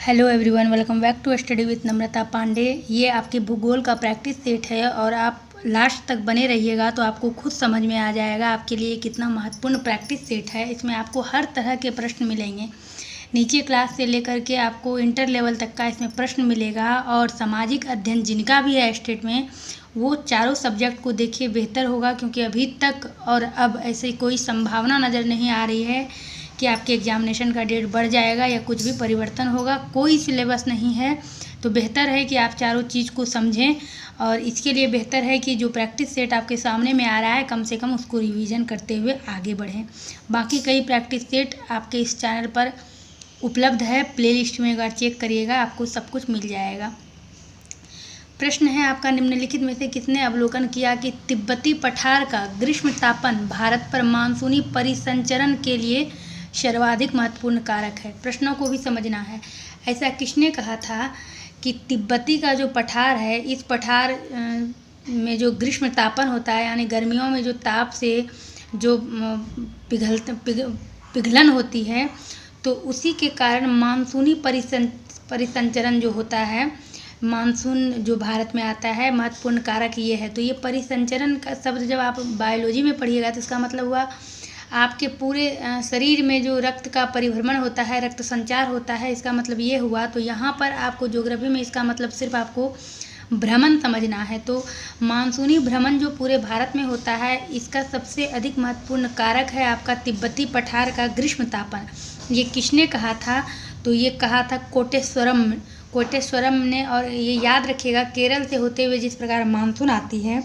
Hello everyone, welcome back to study with Namrata Pandey. ये आपके भूगोल का प्रैक्टिस सेट है और आप लास्ट तक बने रहिएगा तो आपको खुद समझ में आ जाएगा आपके लिए कितना महत्वपूर्ण प्रैक्टिस सेट है। इसमें आपको हर तरह के प्रश्न मिलेंगे, नीचे क्लास से लेकर के आपको इंटर लेवल तक का इसमें प्रश्न मिलेगा। और सामाजिक अध्ययन जिनका भी है स्टेट में, वो चारों सब्जेक्ट को देखिए, बेहतर होगा, क्योंकि अभी तक और अब ऐसी कोई संभावना नज़र नहीं आ रही है कि आपके एग्जामिनेशन का डेट बढ़ जाएगा या कुछ भी परिवर्तन होगा। कोई सिलेबस नहीं है, तो बेहतर है कि आप चारों चीज़ को समझें। और इसके लिए बेहतर है कि जो प्रैक्टिस सेट आपके सामने में आ रहा है, कम से कम उसको रिवीजन करते हुए आगे बढ़ें। बाकी कई प्रैक्टिस सेट आपके इस चैनल पर उपलब्ध है, प्लेलिस्ट में अगर चेक करिएगा आपको सब कुछ मिल जाएगा। प्रश्न है आपका, निम्नलिखित में से किसने अवलोकन किया कि तिब्बती पठार का ग्रीष्म तापन भारत पर मानसूनी परिसंचरण के लिए सर्वाधिक महत्वपूर्ण कारक है। प्रश्नों को भी समझना है। ऐसा किसने कहा था कि तिब्बती का जो पठार है, इस पठार में जो ग्रीष्म तापन होता है, यानी गर्मियों में जो ताप से जो पिघलन होती है, तो उसी के कारण मानसूनी परिसंचरण जो होता है, मानसून जो भारत में आता है, महत्वपूर्ण कारक ये है। तो ये परिसंचरण का शब्द जब आप बायोलॉजी में पढ़िएगा तो इसका मतलब हुआ आपके पूरे शरीर में जो रक्त का परिभ्रमण होता है, रक्त संचार होता है, इसका मतलब ये हुआ। तो यहाँ पर आपको ज्योग्राफी में इसका मतलब सिर्फ आपको भ्रमण समझना है। तो मानसूनी भ्रमण जो पूरे भारत में होता है, इसका सबसे अधिक महत्वपूर्ण कारक है आपका तिब्बती पठार का ग्रीष्म तापन। ये किसने कहा था? तो ये कहा था कोटेश्वरम ने। और ये याद रखिएगा, केरल से होते हुए जिस प्रकार मानसून आती है,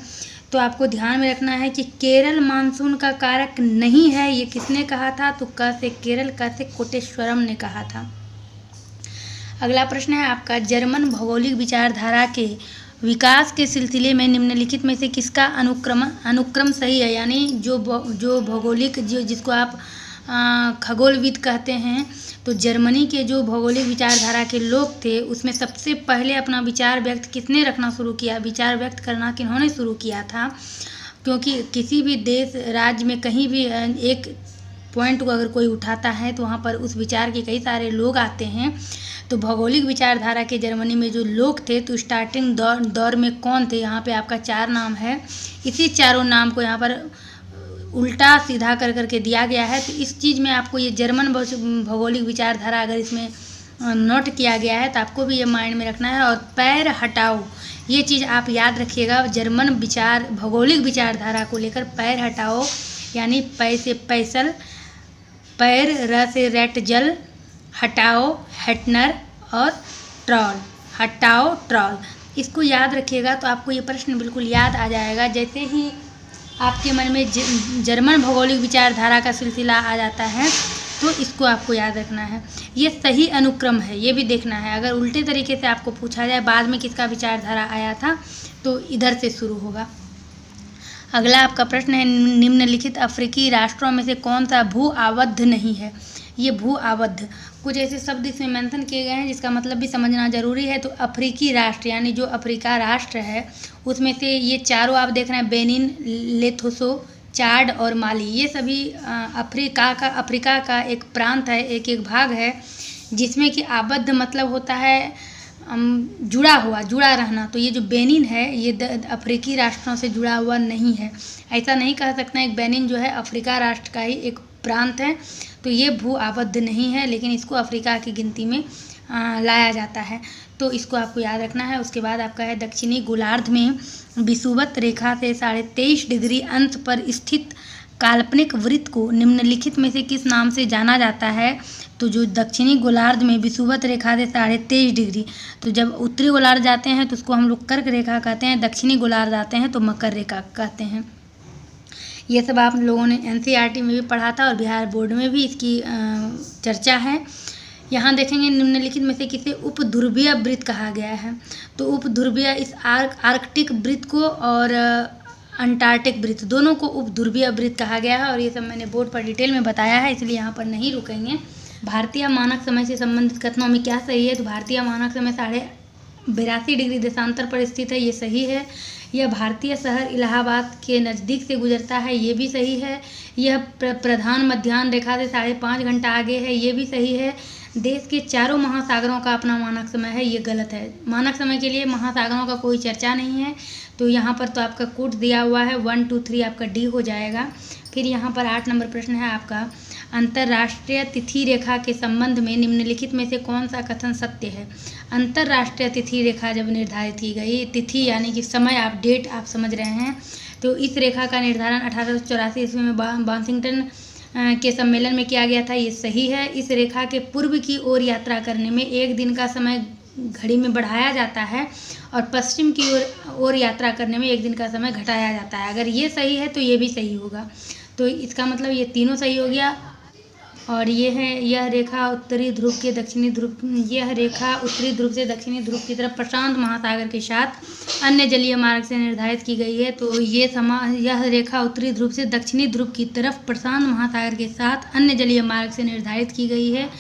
तो आपको ध्यान में रखना है कि केरल मानसून का कारक नहीं है। ये किसने कहा था? तो क से केरल, क से कोटेश्वरम ने कहा था। अगला प्रश्न है आपका, जर्मन भौगोलिक विचारधारा के विकास के सिलसिले में निम्नलिखित में से किसका अनुक्रम सही है? यानी जो भौगोलिक जिसको आप खगोलविद कहते हैं, तो जर्मनी के जो भौगोलिक विचारधारा के लोग थे, उसमें सबसे पहले अपना विचार व्यक्त किसने रखना शुरू किया, विचार व्यक्त करना किन्होंने शुरू किया था? क्योंकि किसी भी देश राज्य में कहीं भी एक पॉइंट को अगर कोई उठाता है तो वहाँ पर उस विचार के कई सारे लोग आते हैं। तो भौगोलिक विचारधारा के जर्मनी में जो लोग थे, तो स्टार्टिंग दौर में कौन थे? यहाँ पे आपका 4 नाम है। इसी चारों नाम को यहाँ पर उल्टा सीधा कर करके दिया गया है। तो इस चीज़ में आपको ये जर्मन भौगोलिक विचारधारा अगर इसमें नोट किया गया है, तो आपको भी ये माइंड में रखना है। और पैर हटाओ, ये चीज़ आप याद रखिएगा, जर्मन भौगोलिक विचारधारा को लेकर पैर हटाओ, यानी पै से पैसल, पैर, र से रेट जल, हटाओ हेटनर, और ट्रॉल, हटाओ ट्रॉल। इसको याद रखिएगा तो आपको ये प्रश्न बिल्कुल याद आ जाएगा। जैसे ही आपके मन में जर्मन भौगोलिक विचारधारा का सिलसिला आ जाता है, तो इसको आपको याद रखना है। ये सही अनुक्रम है, ये भी देखना है। अगर उल्टे तरीके से आपको पूछा जाए बाद में किसका विचारधारा आया था, तो इधर से शुरू होगा। अगला आपका प्रश्न है, निम्नलिखित अफ्रीकी राष्ट्रों में से कौन सा भू आबद्ध नहीं है? ये भू आबद्ध, कुछ ऐसे शब्द इसमें मेंशन किए गए हैं जिसका मतलब भी समझना जरूरी है। तो अफ्रीकी राष्ट्र, यानी जो अफ्रीका राष्ट्र है, उसमें से ये चारों आप देख रहे हैं, बेनिन, लेथोसो, चाड और माली, ये सभी अफ्रीका का एक प्रांत है, एक भाग है, जिसमें कि आबद्ध मतलब होता है जुड़ा रहना। तो ये जो बेनिन है, ये अफ्रीकी राष्ट्रों से जुड़ा हुआ नहीं है। ऐसा नहीं कह सकते हैं, एक बेनिन जो है अफ्रीका राष्ट्र का ही एक प्रांत है, तो ये भू आबद्ध नहीं है, लेकिन इसको अफ्रीका की गिनती में लाया जाता है। तो इसको आपको याद रखना है। उसके बाद आपका है, दक्षिणी गोलार्ध में विषुवत रेखा से 23.5 डिग्री अंश पर स्थित काल्पनिक वृत्त को निम्नलिखित में से किस नाम से जाना जाता है? तो जो दक्षिणी गोलार्ध में विषुवत रेखा से 23.5 डिग्री, तो जब उत्तरी गोलार्ध जाते हैं तो उसको हम लोग कर्क रेखा कहते हैं, दक्षिणी गोलार्ध आते हैं तो मकर रेखा कहते हैं। ये सब आप लोगों ने NCERT में भी पढ़ा था और बिहार बोर्ड में भी इसकी चर्चा है। यहाँ देखेंगे, निम्नलिखित में से किसे उपध्रुवीय वृत्त कहा गया है? तो उपध्रुवीय, इस आर्कटिक वृत्त को और अंटार्कटिक वृत्त, दोनों को उपध्रुवीय वृत्त कहा गया है। और ये सब मैंने बोर्ड पर डिटेल में बताया है, इसलिए यहाँ पर नहीं रुकेंगे। भारतीय मानक समय से संबंधित कथनों में क्या सही है? तो भारतीय मानक समय 82.5 डिग्री देशांतर पर स्थित है, ये सही है। यह भारतीय शहर इलाहाबाद के नज़दीक से गुजरता है, ये भी सही है। यह प्रधान मध्याह्न रेखा से 5.5 घंटा आगे है, ये भी सही है। देश के चारों महासागरों का अपना मानक समय है, ये गलत है। मानक समय के लिए महासागरों का कोई चर्चा नहीं है। तो यहाँ पर तो आपका कोड दिया हुआ है 1 2 3 आपका डी हो जाएगा। फिर यहाँ पर 8 नंबर प्रश्न है आपका, अंतर्राष्ट्रीय तिथि रेखा के संबंध में निम्नलिखित में से कौन सा कथन सत्य है। अंतर्राष्ट्रीय तिथि रेखा जब निर्धारित की गई, तिथि यानी कि समय, आप डेट आप समझ रहे हैं, तो इस रेखा का निर्धारण 1884 ईस्वी में वाशिंगटन के सम्मेलन में किया गया था, ये सही है। इस रेखा के पूर्व की ओर यात्रा करने में एक दिन का समय घड़ी में बढ़ाया जाता है और पश्चिम की ओर यात्रा करने में एक दिन का समय घटाया जाता है। अगर ये सही है तो ये भी सही होगा। तो इसका मतलब ये तीनों सही हो गया। और ये है, यह रेखा उत्तरी ध्रुव से दक्षिणी ध्रुव की तरफ प्रशांत महासागर के साथ अन्य जलीय मार्ग से निर्धारित की गई है। तो यह रेखा उत्तरी ध्रुव से दक्षिणी ध्रुव की तरफ प्रशांत महासागर के साथ अन्य जलीय मार्ग से निर्धारित की गई है।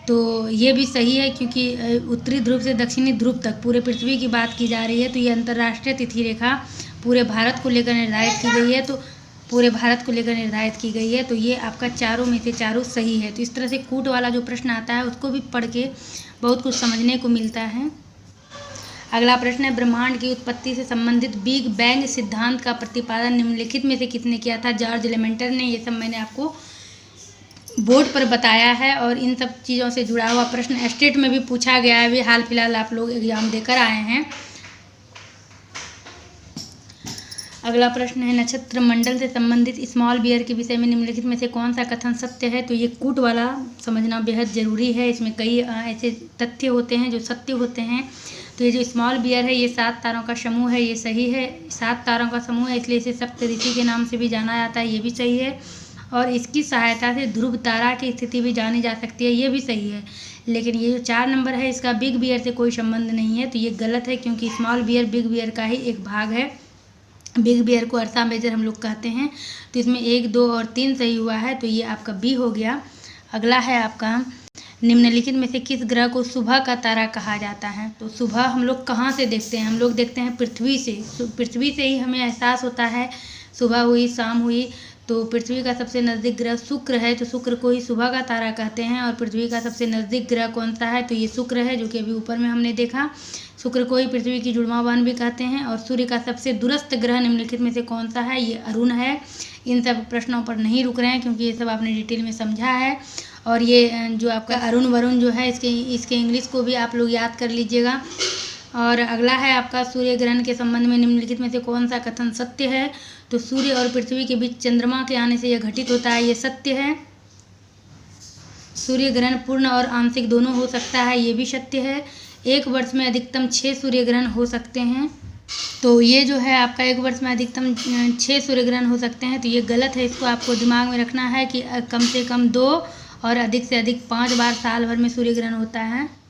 तो ये भी सही है, क्योंकि उत्तरी ध्रुव से दक्षिणी ध्रुव तक पूरे पृथ्वी की बात की जा रही है। तो ये अंतर्राष्ट्रीय तिथि रेखा पूरे भारत को लेकर निर्धारित की गई है। तो ये आपका चारों में से चारों सही है। तो इस तरह से कूट वाला जो प्रश्न आता है उसको भी पढ़ के बहुत कुछ समझने को मिलता है। अगला प्रश्न है, ब्रह्मांड की उत्पत्ति से संबंधित बिग बैंग सिद्धांत का प्रतिपादन निम्नलिखित में से किसने किया था। जॉर्ज लेमेंटर ने। ये सब मैंने आपको बोर्ड पर बताया है और इन सब चीज़ों से जुड़ा हुआ प्रश्न स्टेट में भी पूछा गया है। अभी हाल फिलहाल आप लोग एग्जाम देकर आए हैं। अगला प्रश्न है, नक्षत्र मंडल से संबंधित स्मॉल बियर के विषय में निम्नलिखित में से कौन सा कथन सत्य है। तो ये कूट वाला समझना बेहद ज़रूरी है। इसमें कई ऐसे तथ्य होते हैं जो सत्य होते हैं। तो ये जो स्मॉल बियर है, ये 7 तारों का समूह है, ये सही है। 7 तारों का समूह है, इसलिए इसे सप्तऋषि के नाम से भी जाना जाता है, ये भी सही है। और इसकी सहायता से ध्रुव तारा की स्थिति भी जानी जा सकती है, ये भी सही है। लेकिन ये जो 4 नंबर है, इसका बिग बियर से कोई संबंध नहीं है, तो ये गलत है, क्योंकि स्मॉल बियर बिग बियर का ही एक भाग है। बिग बियर को अर्सा मेजर हम लोग कहते हैं। तो इसमें 1 2 और 3 सही हुआ है, तो ये आपका बी हो गया। अगला है आपका, निम्नलिखित में से किस ग्रह को सुबह का तारा कहा जाता है। तो सुबह हम लोग कहाँ से देखते हैं, हम लोग देखते हैं पृथ्वी से। पृथ्वी से ही हमें एहसास होता है, सुबह हुई शाम हुई। तो पृथ्वी का सबसे नज़दीक ग्रह शुक्र है, तो शुक्र को ही सुबह का तारा कहते हैं। और पृथ्वी का सबसे नज़दीक ग्रह कौन सा है, तो ये शुक्र है, जो कि अभी ऊपर में हमने देखा। शुक्र को ही पृथ्वी की जुड़वा बहन भी कहते हैं। और सूर्य का सबसे दूरस्थ ग्रह निम्नलिखित में से कौन सा है, ये अरुण है। इन सब प्रश्नों पर नहीं रुक रहे हैं, क्योंकि ये सब आपने डिटेल में समझा है। और ये जो आपका अरुण वरुण जो है, इसके इंग्लिश को भी आप लोग याद कर लीजिएगा। और अगला है आपका, सूर्य ग्रहण के संबंध में निम्नलिखित में से कौन सा कथन सत्य है। तो सूर्य और पृथ्वी के बीच चंद्रमा के आने से यह घटित होता है, ये सत्य है। सूर्य ग्रहण पूर्ण और आंशिक दोनों हो सकता है, ये भी सत्य है। एक वर्ष में अधिकतम 6 सूर्य ग्रहण हो सकते हैं। तो ये जो है आपका, एक वर्ष में अधिकतम 6 सूर्य ग्रहण हो सकते हैं, तो ये गलत है। इसको आपको दिमाग में रखना है कि कम से कम 2 और अधिक से अधिक 5 बार साल भर में सूर्य ग्रहण होता है।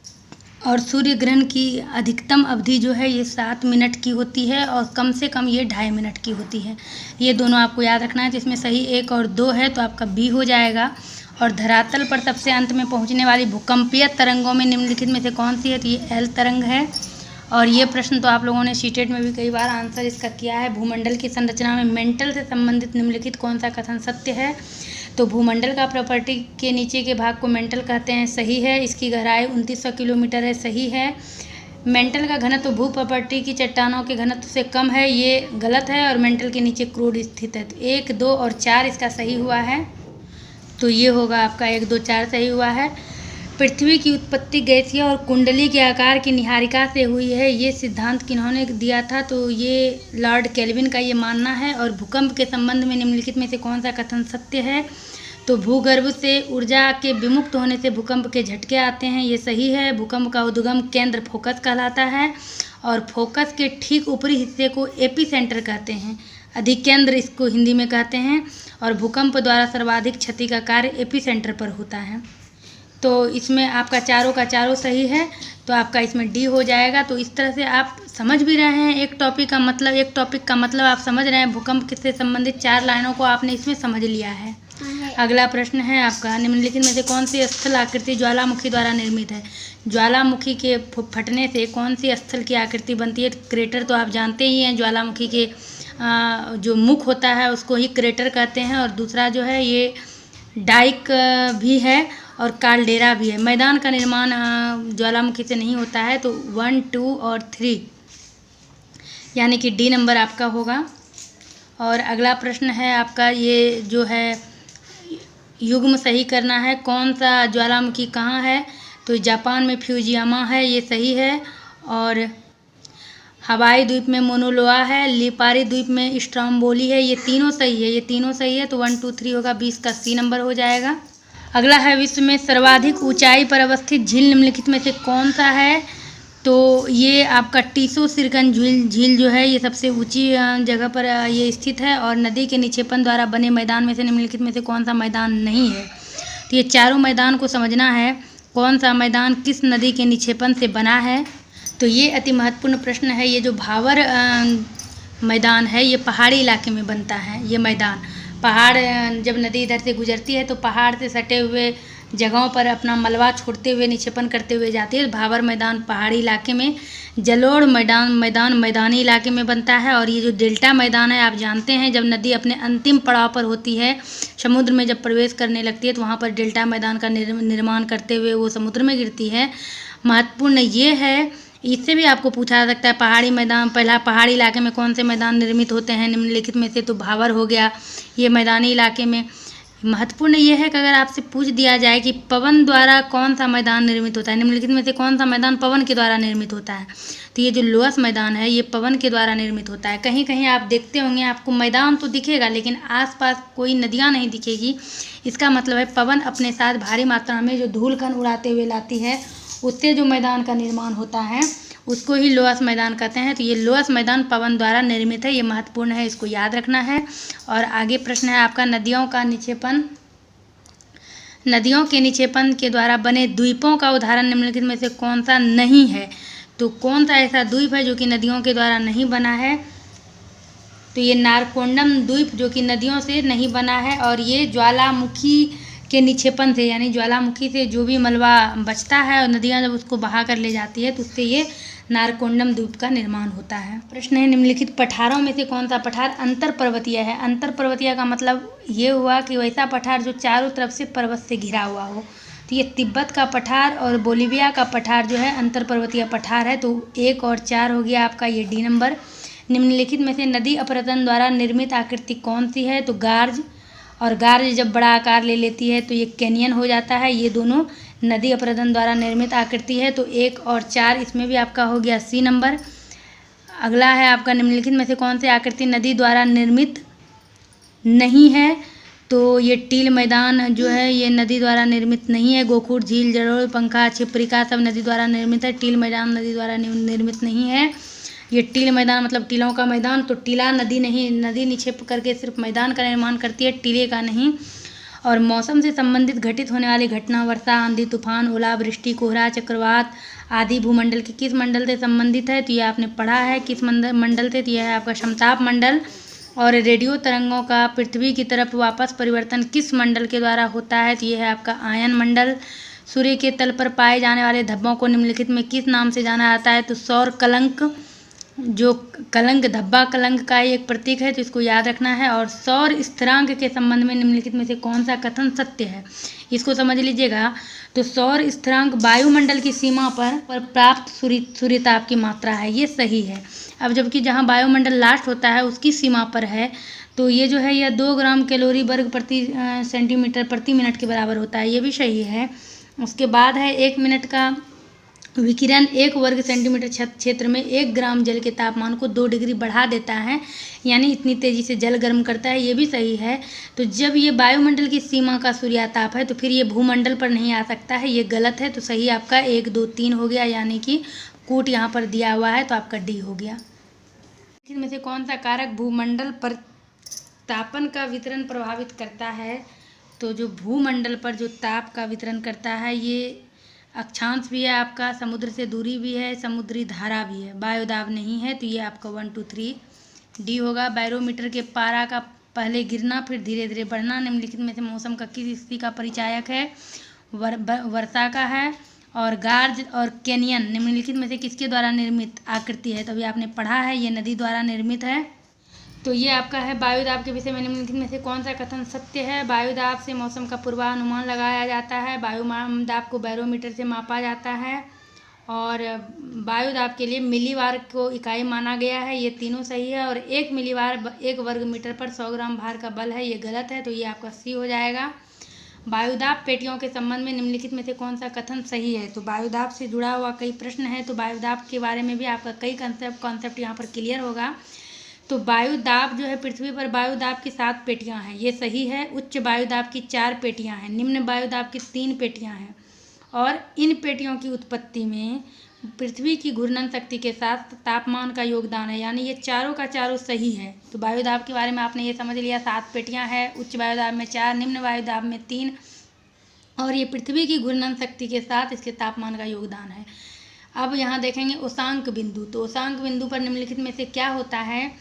और सूर्य ग्रहण की अधिकतम अवधि जो है ये 7 मिनट की होती है, और कम से कम ये 2.5 मिनट की होती है। ये दोनों आपको याद रखना है। तो इसमें सही 1 और 2 है, तो आपका बी हो जाएगा। और धरातल पर सबसे अंत में पहुंचने वाली भूकंपीय तरंगों में निम्नलिखित में से कौन सी है, तो ये एल तरंग है। और ये प्रश्न तो आप लोगों ने सीटेट में भी कई बार आंसर इसका किया है। भूमंडल की संरचना में मेंटल से संबंधित निम्नलिखित कौन सा कथन सत्य है। तो भूमंडल का प्रॉपर्टी के नीचे के भाग को मेंटल कहते हैं, सही है। इसकी गहराई 2900 किलोमीटर है, सही है। मेंटल का घनत्व भू प्रॉपर्टी की चट्टानों के घनत्व से कम है, ये गलत है। और मेंटल के नीचे क्रूड स्थित है। तो 1 2 और 4 इसका सही हुआ है। तो ये होगा आपका 1 2 4 सही हुआ है। पृथ्वी की उत्पत्ति गैसीय और कुंडली के आकार की निहारिका से हुई है, ये सिद्धांत किन्होंने दिया था। तो ये लॉर्ड केल्विन का ये मानना है। और भूकंप के संबंध में निम्नलिखित में से कौन सा कथन सत्य है। तो भूगर्भ से ऊर्जा के विमुक्त होने से भूकंप के झटके आते हैं, ये सही है। भूकंप का उद्गम केंद्र फोकस कहलाता है। और फोकस के ठीक ऊपरी हिस्से को एपी सेंटर कहते हैं, अधिकेंद्र इसको हिंदी में कहते हैं। और भूकंप द्वारा सर्वाधिक क्षति का कार्य एपी सेंटर पर होता है। तो इसमें आपका चारों का चारों सही है, तो आपका इसमें डी हो जाएगा। तो इस तरह से आप समझ भी रहे हैं एक टॉपिक का मतलब आप समझ रहे हैं। भूकंप से संबंधित 4 लाइनों को आपने इसमें समझ लिया है। अगला प्रश्न है आपका, निम्नलिखित में से कौन सी स्थल आकृति ज्वालामुखी द्वारा निर्मित है। ज्वालामुखी के फटने से कौन सी स्थल की आकृति बनती है। क्रेटर तो आप जानते ही हैं, ज्वालामुखी के जो मुख होता है उसको ही क्रेटर कहते हैं। और दूसरा जो है ये डाइक भी है। और काल्डेरा भी है। मैदान का निर्माण ज्वालामुखी से नहीं होता है, तो 1, 2 और 3 यानी कि डी नंबर आपका होगा। और अगला प्रश्न है आपका, ये जो है युग्म सही करना है, कौन सा ज्वालामुखी कहाँ है, तो जापान में फ्यूजियामा है, ये सही है। और हवाई द्वीप में मोनोलोआ है, लिपारी द्वीप में स्ट्रोम्बोली है, ये तीनों सही है, ये तीनों सही है, तो 1, 2, 3 होगा, 20 का सी नंबर हो जाएगा। अगला है, विश्व में सर्वाधिक ऊंचाई पर अवस्थित झील निम्नलिखित में से कौन सा है, तो ये आपका टीसो सिरकन झील जो है ये सबसे ऊंची जगह पर ये स्थित है। और नदी के निक्षेपण द्वारा बने मैदान में से निम्नलिखित में से कौन सा मैदान नहीं है, तो ये चारों मैदान को समझना है, कौन सा मैदान किस नदी के निक्षेपण से बना है। तो ये अति महत्वपूर्ण प्रश्न है। ये जो भावर मैदान है ये पहाड़ी इलाके में बनता है। ये मैदान पहाड़, जब नदी इधर से गुजरती है तो पहाड़ से सटे हुए जगहों पर अपना मलबा छोड़ते हुए निक्षेपण करते हुए जाती है। भावर मैदान पहाड़ी इलाके में, जलोढ़ मैदान मैदानी इलाके में बनता है। और ये जो डेल्टा मैदान है, आप जानते हैं जब नदी अपने अंतिम पड़ाव पर होती है, समुद्र में जब प्रवेश करने लगती है, तो वहाँ पर डेल्टा मैदान का निर्माण करते हुए वो समुद्र में गिरती है। महत्वपूर्ण ये है, इससे भी आपको पूछा जा सकता है पहाड़ी मैदान, पहला पहाड़ी इलाके में कौन से मैदान निर्मित होते हैं निम्नलिखित में से, तो भावर हो गया ये मैदानी इलाके में। महत्वपूर्ण ये है कि अगर आपसे पूछ दिया जाए कि पवन द्वारा कौन सा मैदान निर्मित होता है, निम्नलिखित में से कौन सा मैदान पवन के द्वारा निर्मित होता है, तो ये जो लोअस मैदान है ये पवन के द्वारा निर्मित होता है। कहीं कहीं आप देखते होंगे आपको मैदान तो दिखेगा लेकिन आसपास कोई नदियाँ नहीं दिखेगी। इसका मतलब है पवन अपने साथ भारी मात्रा में जो धूल कण उड़ाते हुए लाती है, उससे जो मैदान का निर्माण होता है उसको ही लोअस मैदान कहते हैं। तो ये लोअस मैदान पवन द्वारा निर्मित है, ये महत्वपूर्ण है, इसको याद रखना है। और आगे प्रश्न है आपका, नदियों के निक्षेपण के द्वारा बने द्वीपों का उदाहरण निम्नलिखित में से कौन सा नहीं है, तो कौन सा ऐसा द्वीप है जो कि नदियों के द्वारा नहीं बना है, तो ये नारकोंडम द्वीप जो कि नदियों से नहीं बना है। और ये ज्वालामुखी के निक्षेपण से, यानी ज्वालामुखी से जो भी मलबा बचता है और नदियाँ जब उसको बहा कर ले जाती है तो उससे ये नारकोंडम द्वीप का निर्माण होता है। प्रश्न है, निम्नलिखित पठारों में से कौन सा पठार अंतर पर्वतीय है। अंतर पर्वतीय का मतलब ये हुआ कि वैसा पठार जो चारों तरफ से पर्वत से घिरा हुआ हो। तो ये तिब्बत का पठार और बोलिविया का पठार जो है अंतर पर्वतीय पठार है। तो 1 और 4 हो गया आपका ये डी नंबर। निम्नलिखित में से नदी अपरदन द्वारा निर्मित आकृति कौन सी है, तो गार्ज, और गार्ज जब बड़ा आकार ले लेती है तो ये कैनियन हो जाता है। ये दोनों नदी अपरदन द्वारा निर्मित आकृति है। तो 1 और 4 इसमें भी आपका हो गया सी नंबर। अगला है आपका, निम्नलिखित में से कौन सी आकृति नदी द्वारा निर्मित नहीं है, तो ये टील मैदान जो है ये नदी द्वारा निर्मित नहीं है। गोखूर झील, जलोढ़, पंखा, छिपरिका सब नदी द्वारा निर्मित है। टील मैदान नदी द्वारा निर्मित नहीं है। ये टील मैदान मतलब टीलों का मैदान, तो टीला नदी नहीं, नदी निक्षेप करके सिर्फ मैदान का निर्माण करती है, टीले का नहीं। और मौसम से संबंधित घटित होने वाली घटना, वर्षा, आंधी, तूफान, ओलावृष्टि, कोहरा, चक्रवात आदि भूमंडल के किस मंडल से संबंधित है, तो ये आपने पढ़ा है किस मंडल से, तो यह है आपका समताप मंडल। और रेडियो तरंगों का पृथ्वी की तरफ वापस परिवर्तन किस मंडल के द्वारा होता है, तो यह है आपका आयन मंडल। सूर्य के तल पर पाए जाने वाले धब्बों को निम्नलिखित में किस नाम से जाना जाता है, तो सौर कलंक, जो कलंक धब्बा कलंक का एक प्रतीक है, तो इसको याद रखना है। और सौर स्थिरांक के संबंध में निम्नलिखित में से कौन सा कथन सत्य है, इसको समझ लीजिएगा। तो सौर स्थिरांक वायुमंडल की सीमा पर प्राप्त सूर्यताप की मात्रा है, ये सही है। अब जबकि जहाँ वायुमंडल लास्ट होता है उसकी सीमा पर है, तो ये जो है यह 2 ग्राम कैलोरी वर्ग प्रति सेंटीमीटर प्रति मिनट के बराबर होता है, ये भी सही है। उसके बाद है 1 मिनट का विकिरण 1 वर्ग सेंटीमीटर क्षेत्र में 1 ग्राम जल के तापमान को 2 डिग्री बढ़ा देता है, यानी इतनी तेज़ी से जल गर्म करता है, ये भी सही है। तो जब ये वायुमंडल की सीमा का सूर्यताप है तो फिर ये भूमंडल पर नहीं आ सकता है, ये गलत है। तो सही आपका 1, 2, 3 हो गया, यानी कि कूट यहाँ पर दिया हुआ है तो आपका डी हो गया। इनमें से कौन सा कारक भूमंडल पर तापन का वितरण प्रभावित करता है, तो जो भूमंडल पर जो ताप का वितरण करता है ये अक्षांश भी है आपका, समुद्र से दूरी भी है, समुद्री धारा भी है, वायुदाब नहीं है। तो ये आपका 1, 2, 3 डी होगा। बैरोमीटर के पारा का पहले गिरना फिर धीरे धीरे बढ़ना निम्नलिखित में से मौसम का किस स्थिति का परिचायक है, वर्षा का है। और गार्ज और कैनियन निम्नलिखित में से किसके द्वारा निर्मित आकृति है, तो अभी आपने पढ़ा है ये नदी द्वारा निर्मित है। तो ये आपका है वायुदाब के विषय में निम्नलिखित में से कौन सा कथन सत्य है। वायुदाब से मौसम का पूर्वानुमान लगाया जाता है। वायुदाब को बैरोमीटर से मापा जाता है और वायुदाब के लिए मिलीबार को इकाई माना गया है। ये तीनों सही है। और 1 मिलीबार 1 वर्ग मीटर पर 100 ग्राम भार का बल है, ये गलत है। तो ये आपका सी हो जाएगा। वायुदाब पेटियों के संबंध में निम्नलिखित में से कौन सा कथन सही है। तो वायुदाब से जुड़ा हुआ कई प्रश्न है, तो वायुदाब के बारे में भी आपका कई कॉन्सेप्ट यहाँ पर क्लियर होगा। तो वायुदाब जो है, पृथ्वी पर वायुदाब की 7 पेटियां हैं, ये सही है। उच्च वायुदाब की 4 पेटियां हैं, निम्न वायुदाब की 3 पेटियां हैं। और इन पेटियों की उत्पत्ति में पृथ्वी की घूर्णन शक्ति के साथ तापमान का योगदान है, यानी ये चारों का चारों सही है। तो वायुदाब के बारे में आपने ये समझ लिया, 7 पेटियां हैं, उच्च वायुदाब में 4, निम्न वायुदाब में 3, और ये पृथ्वी की घूर्णन शक्ति के साथ इसके तापमान का योगदान है। अब यहाँ देखेंगे उषांक बिंदु। तो उषांक बिंदु पर निम्नलिखित में से क्या होता है।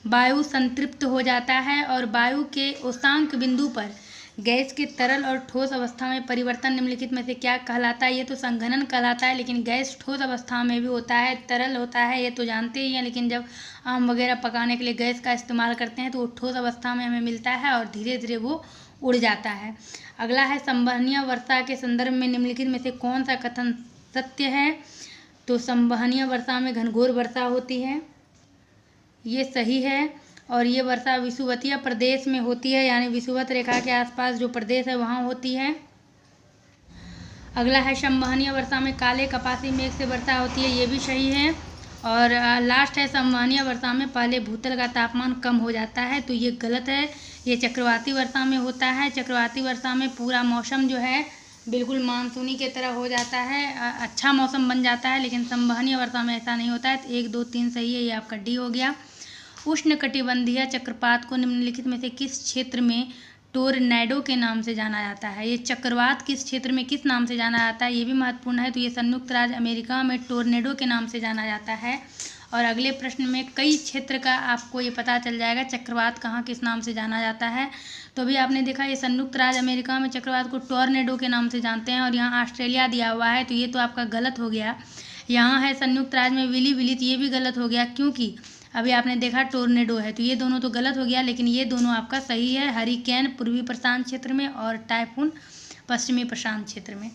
वायु संतृप्त हो जाता है और वायु के उषांक बिंदु पर गैस के तरल और ठोस अवस्था में परिवर्तन निम्नलिखित में से क्या कहलाता है। ये तो संघनन कहलाता है, लेकिन गैस ठोस अवस्था में भी होता है, तरल होता है, ये तो जानते ही हैं। लेकिन जब आम वगैरह पकाने के लिए गैस का इस्तेमाल करते हैं तो वो ठोस अवस्था में हमें मिलता है और धीरे धीरे वो उड़ जाता है। अगला है संवहनीय वर्षा के संदर्भ में निम्नलिखित में से कौन सा कथन सत्य है। तो संवहनीय वर्षा में घनघोर वर्षा होती है, ये सही है। और ये वर्षा विषुवतीय प्रदेश में होती है, यानी विषुवत रेखा के आसपास जो प्रदेश है वहाँ होती है। अगला है संवहनीय वर्षा में काले कपासी मेघ से वर्षा होती है, ये भी सही है। और लास्ट है संवहनीय वर्षा में पहले भूतल का तापमान कम हो जाता है, तो ये गलत है। ये चक्रवाती वर्षा में होता है। चक्रवाती वर्षा में पूरा मौसम जो है बिल्कुल मानसूनी की तरह हो जाता है, अच्छा मौसम बन जाता है, लेकिन संवहनीय वर्षा में ऐसा नहीं होता है। तो 1, 2, 3 सही है, ये आपका डी हो गया। उष्णकटिबंधीय चक्रपात को निम्नलिखित में से किस क्षेत्र में टोरनेडो के नाम से जाना जाता है। ये चक्रवात किस क्षेत्र में किस नाम से जाना जाता है, ये भी महत्वपूर्ण है। तो ये संयुक्त राज्य अमेरिका में टोरनेडो के नाम से जाना जाता है। और अगले प्रश्न में कई क्षेत्र का आपको ये पता चल जाएगा चक्रवात कहाँ किस नाम से जाना जाता है। तो अभी आपने देखा ये संयुक्त राज्य अमेरिका में चक्रवात को टोरनेडो के नाम से जानते हैं, और यहाँ ऑस्ट्रेलिया दिया हुआ है, तो ये तो आपका गलत हो गया। यहाँ है संयुक्त राज्य में विली विली, तो ये भी गलत हो गया, क्योंकि अभी आपने देखा टोर्नेडो है, तो ये दोनों तो गलत हो गया, लेकिन ये दोनों आपका सही है। हरिकेन पूर्वी प्रशांत क्षेत्र में और टाइफून पश्चिमी प्रशांत क्षेत्र में।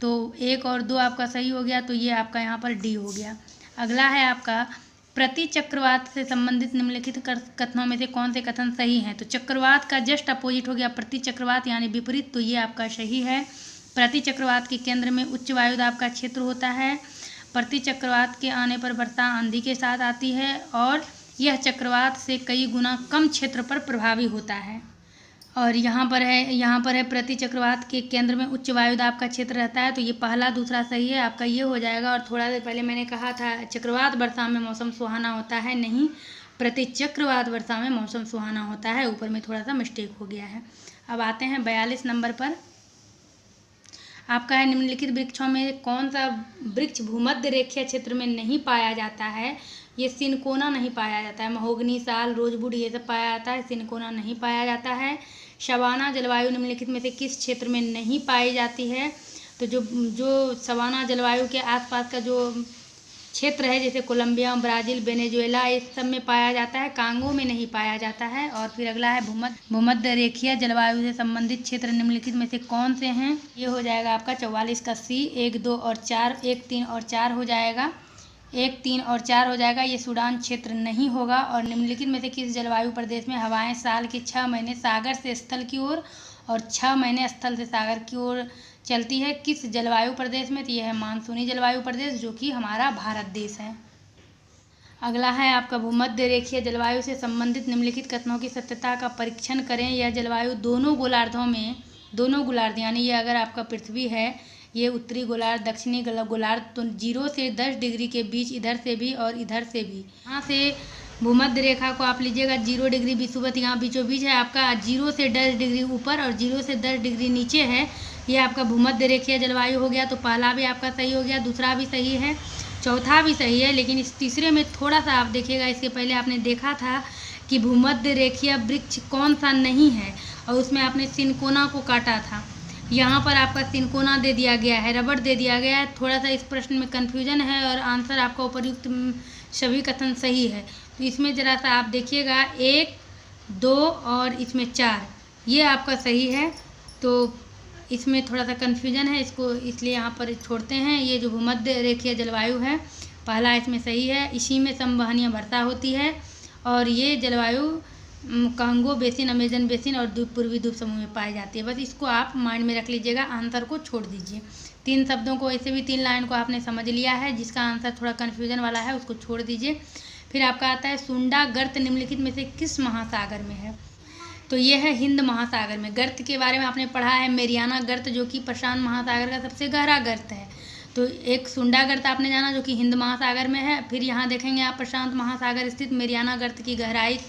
तो 1 और 2 आपका सही हो गया, तो ये आपका यहाँ पर डी हो गया। अगला है आपका प्रति चक्रवात से संबंधित निम्नलिखित कथनों में से कौन से कथन सही हैं। तो चक्रवात का जस्ट अपोजिट हो गया प्रति चक्रवात, यानी विपरीत, तो ये आपका सही है। प्रति चक्रवात के केंद्र में उच्च वायुदाब का क्षेत्र होता है। प्रति चक्रवात के आने पर वर्षा आंधी के साथ आती है और यह चक्रवात से कई गुना कम क्षेत्र पर प्रभावी होता है। और यहाँ पर है प्रति चक्रवात के केंद्र में उच्च वायुदाब का क्षेत्र रहता है, तो ये पहला दूसरा सही है, आपका ये हो जाएगा। और थोड़ा देर पहले मैंने कहा था चक्रवात वर्षा में मौसम सुहाना होता है, नहीं, प्रति चक्रवात वर्षा में मौसम सुहाना होता है। ऊपर में थोड़ा सा मिस्टेक हो गया है। अब आते हैं 42 नंबर पर। आपका है निम्नलिखित वृक्षों में कौन सा वृक्ष भूमध्य रेखीय क्षेत्र में नहीं पाया जाता है। ये सिनकोना नहीं पाया जाता है। महोगनी, साल, रोजवुड ये सब पाया जाता है, सिनकोना नहीं पाया जाता है। सवाना जलवायु निम्नलिखित में से किस क्षेत्र में नहीं पाई जाती है। तो जो सवाना जलवायु के आसपास का जो क्षेत्र है, जैसे कोलंबिया, ब्राज़ील, वेनेजुएला, इस सब में पाया जाता है, कांगो में नहीं पाया जाता है। और फिर अगला है भूमध्य रेखीय जलवायु से संबंधित क्षेत्र निम्नलिखित में से कौन से हैं। ये हो जाएगा आपका 44 का सी। 1, 2 और 4, 1, 3 और 4 हो जाएगा। 1, 3 और 4 हो जाएगा। ये सूडान क्षेत्र नहीं होगा। और निम्नलिखित में से किस जलवायु प्रदेश में हवाएं साल के 6 महीने सागर से स्थल की ओर और 6 महीने स्थल से सागर की ओर चलती है, किस जलवायु प्रदेश में। तो यह है मानसूनी जलवायु प्रदेश, जो कि हमारा भारत देश है। अगला है आपका भूमध्य रेखीय जलवायु से संबंधित निम्नलिखित कथनों की सत्यता का परीक्षण करें। यह जलवायु दोनों गोलार्ध यानी ये अगर आपका पृथ्वी है, ये उत्तरी गोलार्ध, दक्षिणी गोलार्ध, तो 0 से 10 डिग्री के बीच इधर से भी और इधर से भी। यहाँ से भूमध्य रेखा को आप लीजिएगा 0 डिग्री विषुवत यहाँ बीचों बीच है आपका। 0 से 10 डिग्री ऊपर और 0 से 10 डिग्री नीचे है, ये आपका भूमध्य रेखीय जलवायु हो गया। तो पहला भी आपका सही हो गया, दूसरा भी सही है, चौथा भी सही है। लेकिन इस तीसरे में थोड़ा सा आप देखिएगा, इसके पहले आपने देखा था कि भूमध्य रेखीय वृक्ष कौन सा नहीं है, और उसमें आपने सिनकोना को काटा था। यहाँ पर आपका सिनकोना दे दिया गया है, रबड़ दे दिया गया है। थोड़ा सा इस प्रश्न में कन्फ्यूजन है और आंसर आपका उपयुक्त सभी कथन सही है। तो इसमें ज़रा सा आप देखिएगा 1, 2 और इसमें 4, ये आपका सही है। तो इसमें थोड़ा सा कन्फ्यूजन है, इसको इसलिए यहाँ पर छोड़ते हैं। ये जो भूमध्य रेखीय जलवायु है, पहला इसमें सही है। इसी में संवहनीय वर्षा होती है और ये जलवायु कांगो बेसिन, अमेजन बेसिन और पूर्वी द्वीप समूह में पाई जाती है। बस इसको आप माइंड में रख लीजिएगा, आंसर को छोड़ दीजिए। 3 शब्दों को, ऐसे भी 3 लाइन को आपने समझ लिया है। जिसका आंसर थोड़ा कन्फ्यूजन वाला है उसको छोड़ दीजिए। फिर आपका आता है सुंडा गर्त निम्नलिखित में से किस महासागर में है? तो ये है हिंद महासागर में। गर्त के बारे में आपने पढ़ा है, मेरियाना गर्त जो कि प्रशांत महासागर का सबसे गहरा गर्त है। तो एक सुंडा गर्त आपने जाना जो कि हिंद महासागर में है। फिर यहाँ देखेंगे आप प्रशांत महासागर स्थित मेरियाना गर्त की गहराई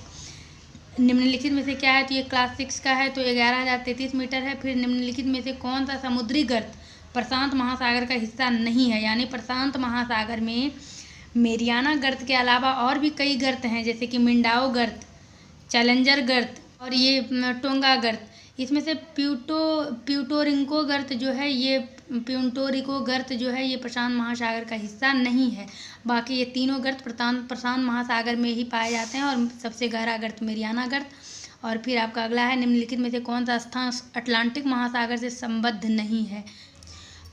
निम्नलिखित में से क्या है? तो ये क्लास 6 का है, तो 11,033 मीटर है। फिर निम्नलिखित में से कौन सा समुद्री गर्त प्रशांत महासागर का हिस्सा नहीं है? यानी प्रशांत महासागर में मेरियाना गर्त के अलावा और भी कई गर्त हैं, जैसे कि मिंडाओ गर्त, चैलेंजर गर्त और ये टोंगा गर्त। इसमें से प्यूटोरिको गर्त जो है, ये प्यूटोरिको गर्त जो है ये प्रशांत महासागर का हिस्सा नहीं है। बाकी ये तीनों गर्त प्रशांत महासागर में ही पाए जाते हैं और सबसे गहरा गर्त मेरियाना गर्त। और फिर आपका अगला है निम्नलिखित में से कौन सा स्थान अटलांटिक महासागर से संबद्ध नहीं है?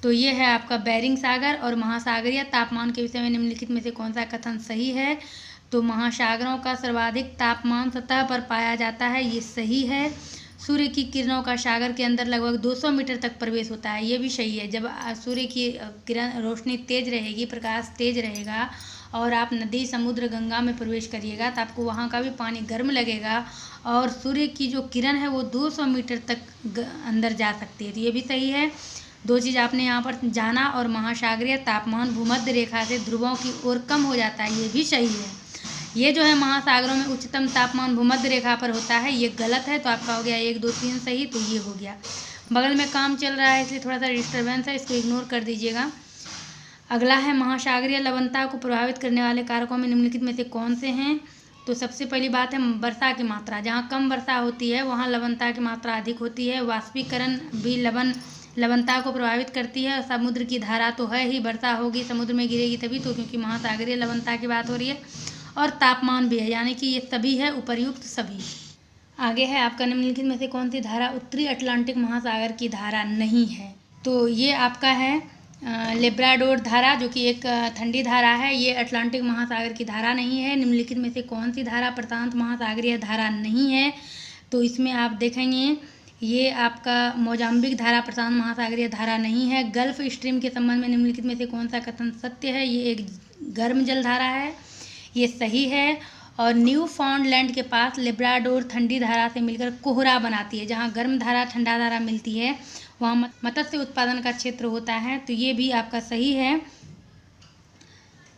तो ये है आपका बेरिंग सागर। और महासागरीय तापमान के विषय में निम्नलिखित में से कौन सा कथन सही है? तो महासागरों का सर्वाधिक तापमान सतह पर पाया जाता है, ये सही है। सूर्य की किरणों का सागर के अंदर लगभग 200 मीटर तक प्रवेश होता है, ये भी सही है। जब सूर्य की किरण रोशनी तेज रहेगी, प्रकाश तेज रहेगा और आप नदी, समुद्र, गंगा में प्रवेश करिएगा तो आपको वहाँ का भी पानी गर्म लगेगा और सूर्य की जो किरण है वो 200 मीटर तक अंदर जा सकती है, तो ये भी सही है। 2 चीज़ आपने यहाँ पर जाना। और महासागरीय तापमान भूमध्य रेखा से ध्रुवों की ओर कम हो जाता है, ये भी सही है। ये जो है महासागरों में उच्चतम तापमान भूमध्य रेखा पर होता है, ये गलत है। तो आपका हो गया 1, 2, 3 सही, तो ये हो गया। बगल में काम चल रहा है इसलिए थोड़ा सा डिस्टर्बेंस है, इसको इग्नोर कर दीजिएगा। अगला है महासागरीय लवणता को प्रभावित करने वाले कारकों में निम्नलिखित में से कौन से हैं? तो सबसे पहली बात है वर्षा की मात्रा। जहाँ कम वर्षा होती है वहाँ लवणता की मात्रा अधिक होती है। वाष्पीकरण भी लवणता को प्रभावित करती है। समुद्र की धारा तो है ही, वर्षा होगी समुद्र में गिरेगी तभी तो, क्योंकि महासागरीय लवणता की बात हो रही है। और तापमान भी है, यानी कि ये सभी है, उपर्युक्त सभी। आगे है आपका निम्नलिखित में से कौन सी धारा उत्तरी अटलांटिक महासागर की धारा नहीं है? तो ये आपका है लेब्राडोर धारा, जो कि एक ठंडी धारा है, ये अटलांटिक महासागर की धारा नहीं है। निम्नलिखित में से कौन सी धारा प्रशांत महासागरीय धारा नहीं है? तो इसमें आप देखेंगे ये आपका मोजाम्बिक धारा प्रशांत महासागरीय धारा नहीं है। गल्फ स्ट्रीम के संबंध में निम्नलिखित में से कौन सा कथन सत्य है? ये एक गर्म जल धारा है, ये सही है। और न्यू फाउंडलैंड के पास लेब्राडोर ठंडी धारा से मिलकर कोहरा बनाती है। जहाँ गर्म धारा ठंडा धारा मिलती है वहाँ मत्स्य उत्पादन का क्षेत्र होता है, तो ये भी आपका सही है।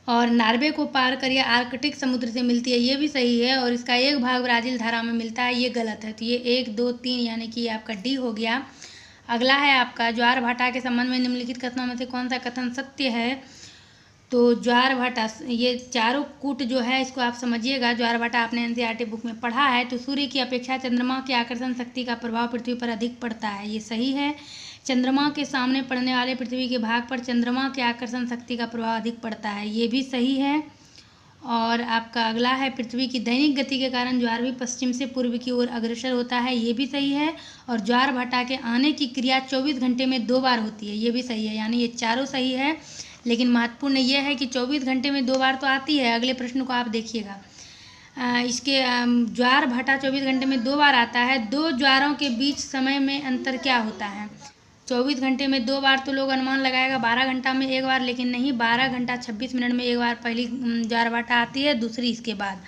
और नार्वे को पार कर यह आर्कटिक समुद्र से मिलती है, ये भी सही है। और इसका एक भाग ब्राज़ील धारा में मिलता है, ये गलत है। तो ये 1, 2, 3 यानी कि आपका डी हो गया। अगला है आपका ज्वार भाटा के संबंध में निम्नलिखित कथनों में से कौन सा कथन सत्य है? तो ज्वार भाटा, ये चारों कूट जो है इसको आप समझिएगा। ज्वार भाटा आपने एनसीईआरटी बुक में पढ़ा है। तो सूर्य की अपेक्षा चंद्रमा की आकर्षण शक्ति का प्रभाव पृथ्वी पर अधिक पड़ता है, ये सही है। चंद्रमा के सामने पड़ने वाले पृथ्वी के भाग पर चंद्रमा की आकर्षण शक्ति का प्रभाव अधिक पड़ता है, ये भी सही है। और आपका अगला है पृथ्वी की दैनिक गति के कारण ज्वार भी पश्चिम से पूर्व की ओर अग्रसर होता है, ये भी सही है। और ज्वार भाटा के आने की क्रिया 24 घंटे में 2 बार होती है, ये भी सही है। यानी ये चारों सही है। लेकिन महत्वपूर्ण ये है कि 24 घंटे में 2 बार तो आती है। अगले प्रश्न को आप देखिएगा, इसके ज्वार भाटा 24 घंटे में 2 बार आता है। 2 ज्वारों के बीच समय में अंतर क्या होता है? 24 घंटे में 2 बार तो लोग अनुमान लगाएगा 12 घंटा में 1 बार, लेकिन नहीं, 12 घंटा 26 मिनट में 1 बार पहली ज्वार भाटा आती है, दूसरी इसके बाद।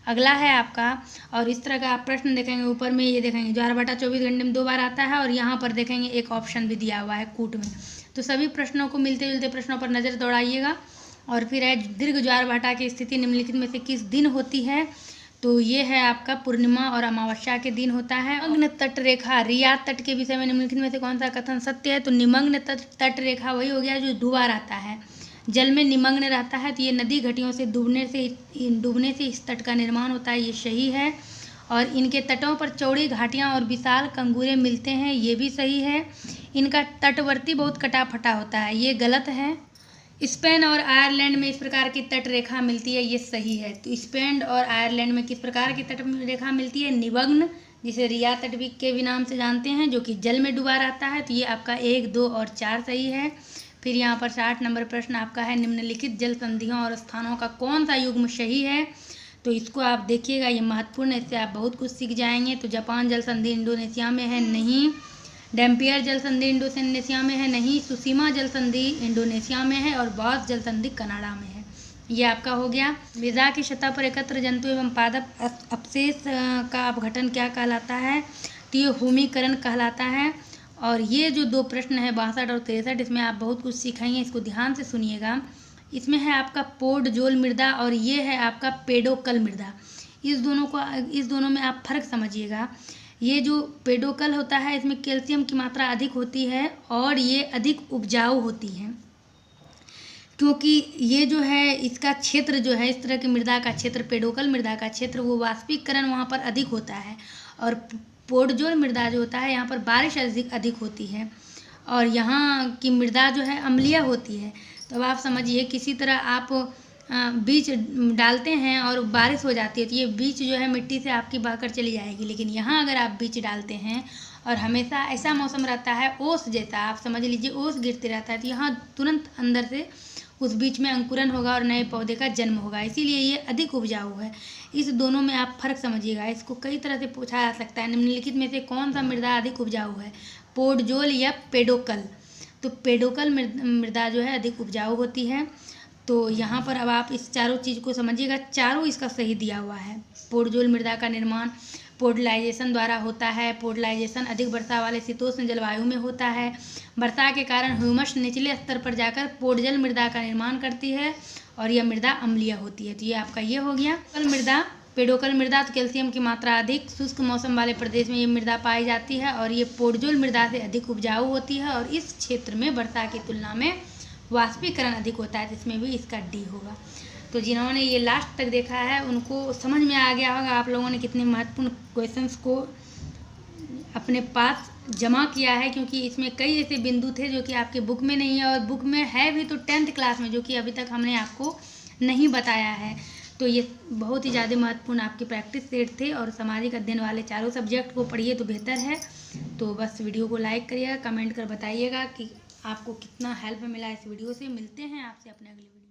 अगला है आपका, और इस तरह का आप प्रश्न देखेंगे ऊपर में, ये देखेंगे ज्वार भाटा 24 घंटे में 2 बार आता है। और यहाँ पर देखेंगे एक ऑप्शन भी दिया हुआ है कूट में। तो सभी प्रश्नों को, मिलते जुलते प्रश्नों पर नज़र दौड़ाइएगा। और फिर है दीर्घ ज्वार भाटा की स्थिति निम्नलिखित में से किस दिन होती है? तो ये है आपका पूर्णिमा और अमावस्या के दिन होता है। निमग्न तट रेखा, रियात तट के विषय में निम्नलिखित में से कौन सा कथन सत्य है? तो निमग्न तट रेखा वही हो गया जो डूबा रहता है, जल में निमग्न रहता है। तो ये नदी घाटियों से डूबने से इस तट का निर्माण होता है, ये सही है। और इनके तटों पर चौड़ी घाटियाँ और विशाल कंगूरे मिलते हैं, ये भी सही है। इनका तटवर्ती बहुत कटा फटा होता है, ये गलत है। स्पेन और आयरलैंड में इस प्रकार की तट रेखा मिलती है, ये सही है। तो स्पेन और आयरलैंड में किस प्रकार की तट रेखा मिलती है? निमग्न, जिसे रिया तट भी के भी नाम से जानते हैं, जो कि जल में डूबा रहता है। तो ये आपका 1, 2 और 4 सही है। फिर यहाँ पर 60 नंबर प्रश्न आपका है, निम्नलिखित जल संधियों और स्थानों का कौन सा युग्म सही है? तो इसको आप देखिएगा, ये महत्वपूर्ण है, इससे आप बहुत कुछ सीख जाएंगे। तो जापान जल संधि इंडोनेशिया में है, नहीं। डैम्पियर जल संधि इंडोनेशिया में है, नहीं। सुसीमा जल संधि इंडोनेशिया में है, और बॉस जल संधि कनाडा में है। ये आपका हो गया। मृदा की सतह पर एकत्र जंतु एवं पादप अपशेष का अपघटन क्या कहलाता है? तो ये भूमिकरण कहलाता है। और ये जो 2 प्रश्न है 62 और 63, इसमें आप बहुत कुछ सीखेंगे, इसको ध्यान से सुनिएगा। इसमें है आपका पोडजोल मृदा और ये है आपका पेडोकल मृदा। इस दोनों में आप फर्क समझिएगा। ये जो पेडोकल होता है, इसमें कैल्शियम की मात्रा अधिक होती है और ये अधिक उपजाऊ होती है, क्योंकि ये जो है इसका क्षेत्र जो है, इस तरह की मृदा का क्षेत्र, पेडोकल मृदा का क्षेत्र, वो वाष्पीकरण वहाँ पर अधिक होता है। और पोडजोल मृदा जो होता है, यहाँ पर बारिश अधिक होती है और यहाँ की मृदा जो है अम्लीय होती है। तो अब आप समझिए, किसी तरह आप बीज डालते हैं और बारिश हो जाती है, तो ये बीज जो है मिट्टी से आपकी बहकर चली जाएगी। लेकिन यहाँ अगर आप बीज डालते हैं और हमेशा ऐसा मौसम रहता है ओस जैसा, आप समझ लीजिए ओस गिरते रहता है, तो यहाँ तुरंत अंदर से उस बीज में अंकुरन होगा और नए पौधे का जन्म होगा, इसीलिए ये अधिक उपजाऊ है। इस दोनों में आप फर्क समझिएगा। इसको कई तरह से पूछा जा सकता है, निम्नलिखित में से कौन सा मृदा अधिक उपजाऊ है, पोडजोल या पेडोकल? तो पेडोकल मृदा जो है अधिक उपजाऊ होती है। तो यहाँ पर अब आप इस चारों चीज़ को समझिएगा, चारों इसका सही दिया हुआ है। पोडजोल मृदा का निर्माण पोडलाइजेशन द्वारा होता है। पोडलाइजेशन अधिक वर्षा वाले शीतोष्ण जलवायु में होता है। वर्षा के कारण ह्यूमस निचले स्तर पर जाकर पोडजल मृदा का निर्माण करती है और यह मृदा अम्लीय होती है। तो ये आपका ये हो गया मृदा, पेडोकल मृदा। तो कैल्शियम की मात्रा अधिक शुष्क मौसम वाले प्रदेश में ये मृदा पाई जाती है और ये पोडजोल मृदा से अधिक उपजाऊ होती है और इस क्षेत्र में वर्षा की तुलना में वाष्पीकरण अधिक होता है, जिसमें भी इसका डी होगा। तो जिन्होंने ये लास्ट तक देखा है उनको समझ में आ गया होगा आप लोगों ने कितने महत्वपूर्ण क्वेश्चंस को अपने पास जमा किया है, क्योंकि इसमें कई ऐसे बिंदु थे जो कि आपके बुक में नहीं है और बुक में है भी तो 10th क्लास में, जो कि अभी तक हमने आपको नहीं बताया है। तो ये बहुत ही ज़्यादा महत्वपूर्ण आपके प्रैक्टिस सेट थे और सामाजिक अध्ययन वाले चारों सब्जेक्ट को पढ़िए तो बेहतर है। तो बस वीडियो को लाइक करिएगा, कमेंट कर बताइएगा कि आपको कितना हेल्प मिला इस वीडियो से। मिलते हैं आपसे अपने अगले वीडियो।